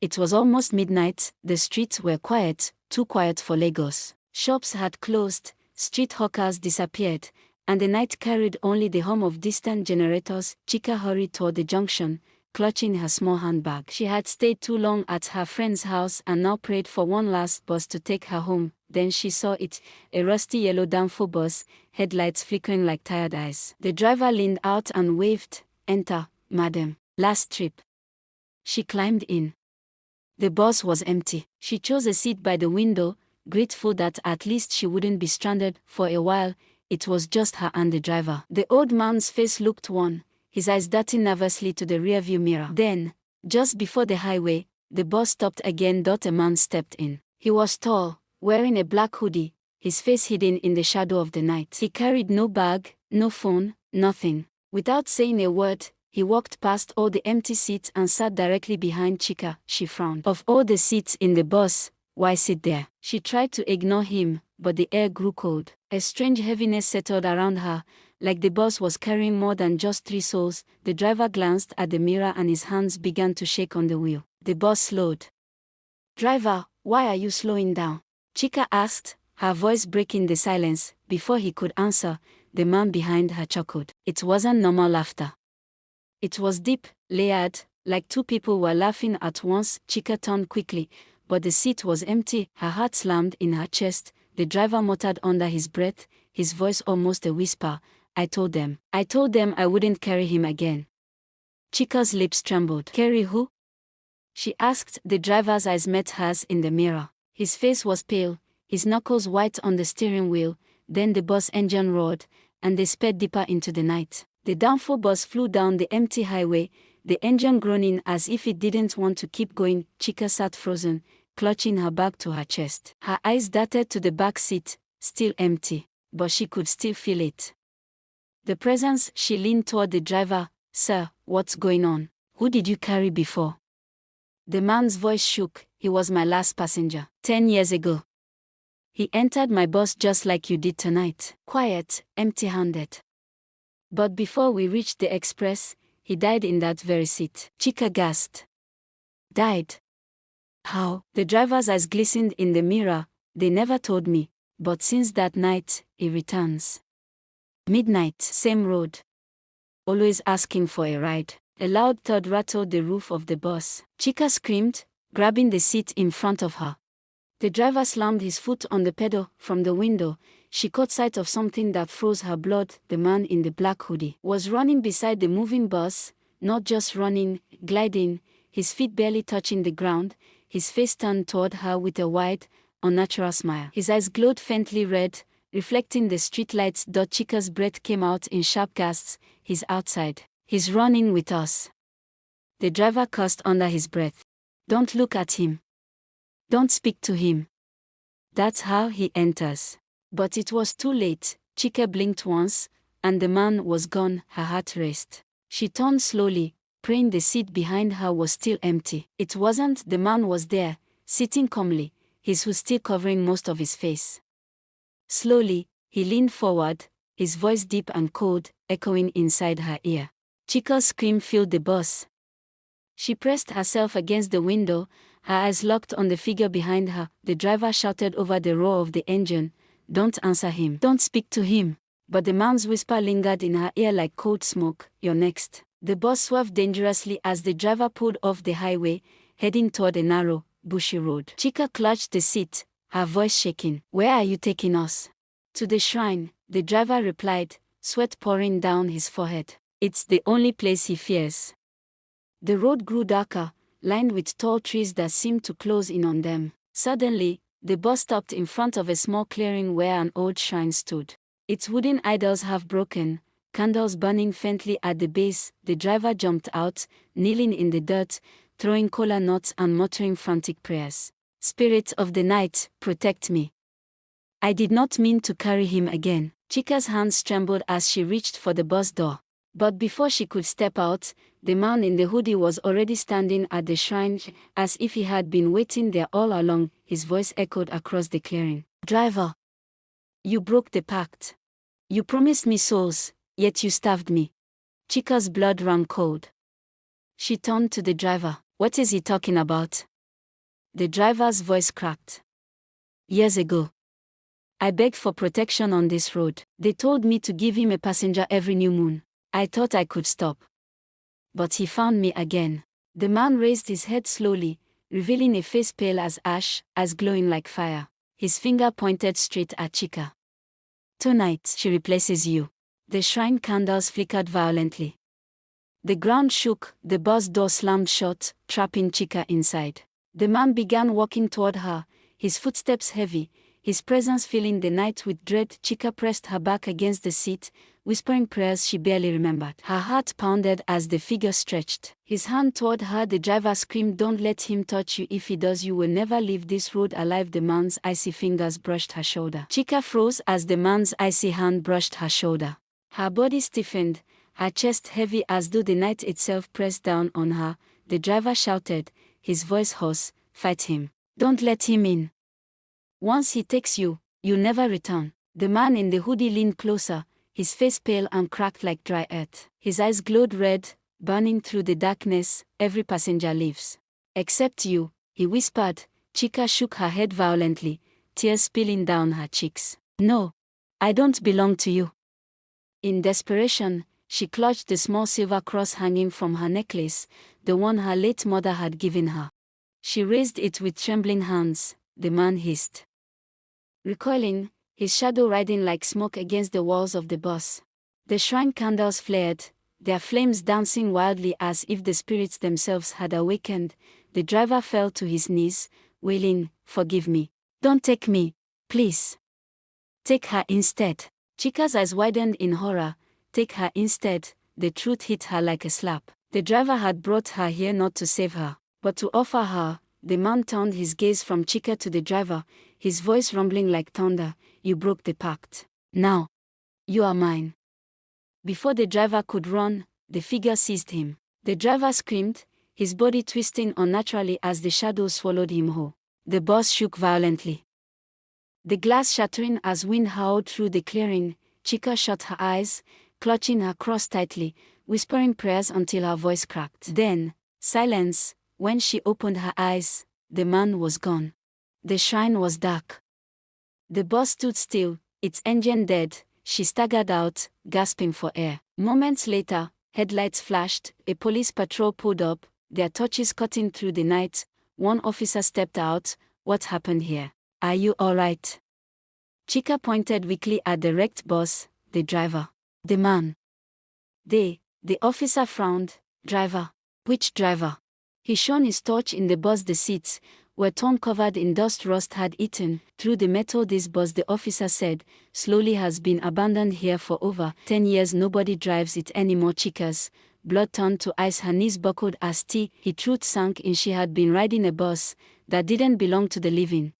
It was almost midnight, the streets were quiet, too quiet for Lagos. Shops had closed, street hawkers disappeared, and the night carried only the hum of distant generators. Chika hurried toward the junction, clutching her small handbag. She had stayed too long at her friend's house and now prayed for one last bus to take her home. Then she saw it, a rusty yellow Danfo bus, headlights flickering like tired eyes. The driver leaned out and waved, "Enter, madam. Last trip." She climbed in. The bus was empty. She chose a seat by the window, grateful that at least she wouldn't be stranded for a while. It was just her and the driver. The old man's face looked worn, his eyes darting nervously to the rearview mirror. Then, just before the highway, the bus stopped again. A man stepped in. He was tall, wearing a black hoodie, his face hidden in the shadow of the night. He carried no bag, no phone, nothing. Without saying a word, he walked past all the empty seats and sat directly behind Chika. She frowned. Of all the seats in the bus, why sit there? She tried to ignore him, but the air grew cold. A strange heaviness settled around her, like the bus was carrying more than just 3 souls. The driver glanced at the mirror and his hands began to shake on the wheel. The bus slowed. "Driver, why are you slowing down?" Chika asked, her voice breaking the silence. Before he could answer, the man behind her chuckled. It wasn't normal laughter. It was deep, layered, like 2 people were laughing at once. Chika turned quickly, but the seat was empty. Her heart slammed in her chest. The driver muttered under his breath, his voice almost a whisper, I told them I wouldn't carry him again." Chika's lips trembled. "Carry who?" she asked. The driver's eyes met hers in the mirror. His face was pale, his knuckles white on the steering wheel. Then the bus engine roared, and they sped deeper into the night. The Danfo bus flew down the empty highway, the engine groaning as if it didn't want to keep going. Chika sat frozen, clutching her bag to her chest. Her eyes darted to the back seat, still empty, but she could still feel it. The presence. She leaned toward the driver. "Sir, what's going on? Who did you carry before?" The man's voice shook. "He was my last passenger. 10 years ago. He entered my bus just like you did tonight. Quiet, empty-handed. But before we reached the express, he died in that very seat." Chika gasped. "Died? How?" The driver's eyes glistened in the mirror. "They never told me, but since that night, he returns. Midnight, same road. Always asking for a ride." A loud thud rattled the roof of the bus. Chika screamed, grabbing the seat in front of her. The driver slammed his foot on the pedal. From the window, she caught sight of something that froze her blood. The man in the black hoodie was running beside the moving bus, not just running, gliding, his feet barely touching the ground, his face turned toward her with a wide, unnatural smile. His eyes glowed faintly red, reflecting the streetlights. Chika's breath came out in sharp gasps. "He's outside. He's running with us." The driver cursed under his breath. "Don't look at him. Don't speak to him. That's how he enters." But it was too late. Chika blinked once, and the man was gone. Her heart raced. She turned slowly, praying the seat behind her was still empty. It wasn't. The man was there, sitting calmly, his hood still covering most of his face. Slowly, he leaned forward, his voice deep and cold, echoing inside her ear. Chika's scream filled the bus. She pressed herself against the window, her eyes locked on the figure behind her. The driver shouted over the roar of the engine, "Don't answer him. Don't speak to him." But the man's whisper lingered in her ear like cold smoke. "You're next." The bus swerved dangerously as the driver pulled off the highway, heading toward a narrow, bushy road. Chika clutched the seat, her voice shaking. "Where are you taking us?" "To the shrine," the driver replied, sweat pouring down his forehead. It's the only place he fears. The road grew darker, lined with tall trees that seemed to close in on them. Suddenly, the bus stopped in front of a small clearing where an old shrine stood. Its wooden idols half broken, candles burning faintly at the base. The driver jumped out, kneeling in the dirt, throwing kola nuts and muttering frantic prayers. "Spirit of the night, protect me. I did not mean to carry him again." Chika's hands trembled as she reached for the bus door. But before she could step out, the man in the hoodie was already standing at the shrine, as if he had been waiting there all along. His voice echoed across the clearing. "Driver, you broke the pact. You promised me souls, yet you starved me." Chika's blood ran cold. She turned to the driver. "What is he talking about?" The driver's voice cracked. Years ago, I begged for protection on this road. They told me to give him a passenger every new moon. I thought I could stop. But he found me again. The man raised his head slowly, revealing a face pale as ash, eyes glowing like fire. His finger pointed straight at Chika. Tonight, she replaces you. The shrine candles flickered violently. The ground shook, the bus door slammed shut, trapping Chika inside. The man began walking toward her, his footsteps heavy, his presence filling the night with dread. Chika pressed her back against the seat, whispering prayers she barely remembered. Her heart pounded as the figure stretched. His hand toward her. The driver screamed, "Don't let him touch you. If he does, you will never leave this road alive." The man's icy fingers brushed her shoulder. Chika froze as the man's icy hand brushed her shoulder. Her body stiffened, her chest heavy as though the night itself pressed down on her. The driver shouted, his voice hoarse, "Fight him. Don't let him in. Once he takes you, you'll never return." The man in the hoodie leaned closer, his face pale and cracked like dry earth. His eyes glowed red, burning through the darkness. "Every passenger leaves. Except you," he whispered. Chika shook her head violently, tears spilling down her cheeks. "No. I don't belong to you." In desperation, she clutched the small silver cross hanging from her necklace, the one her late mother had given her. She raised it with trembling hands. The man hissed, recoiling, his shadow riding like smoke against the walls of the bus. The shrine candles flared, their flames dancing wildly as if the spirits themselves had awakened. The driver fell to his knees, wailing, "Forgive me. Don't take me, please. Take her instead." Chika's eyes widened in horror. "Take her instead." The truth hit her like a slap. The driver had brought her here not to save her, but to offer her. The man turned his gaze from Chika to the driver, his voice rumbling like thunder. "You broke the pact. Now, you are mine." Before the driver could run, the figure seized him. The driver screamed, his body twisting unnaturally as the shadows swallowed him whole. The bus shook violently, the glass shattering as wind howled through the clearing. Chika shut her eyes, clutching her cross tightly, whispering prayers until her voice cracked. Then, silence. When she opened her eyes, the man was gone. The shrine was dark. The bus stood still, its engine dead. She staggered out, gasping for air. Moments later, headlights flashed, a police patrol pulled up, their torches cutting through the night. One officer stepped out. "What happened here? Are you all right?" Chika pointed weakly at the wrecked bus. "The driver." "The man." The officer frowned. "Driver? Which driver?" He shone his torch in the bus. The seats were torn, covered in dust rust had eaten through the metal. "This bus," the officer said, "slowly has been abandoned here for over 10 years. Nobody drives it anymore." Chika's blood turned to ice, her knees buckled as her truth sank in. She had been riding a bus that didn't belong to the living.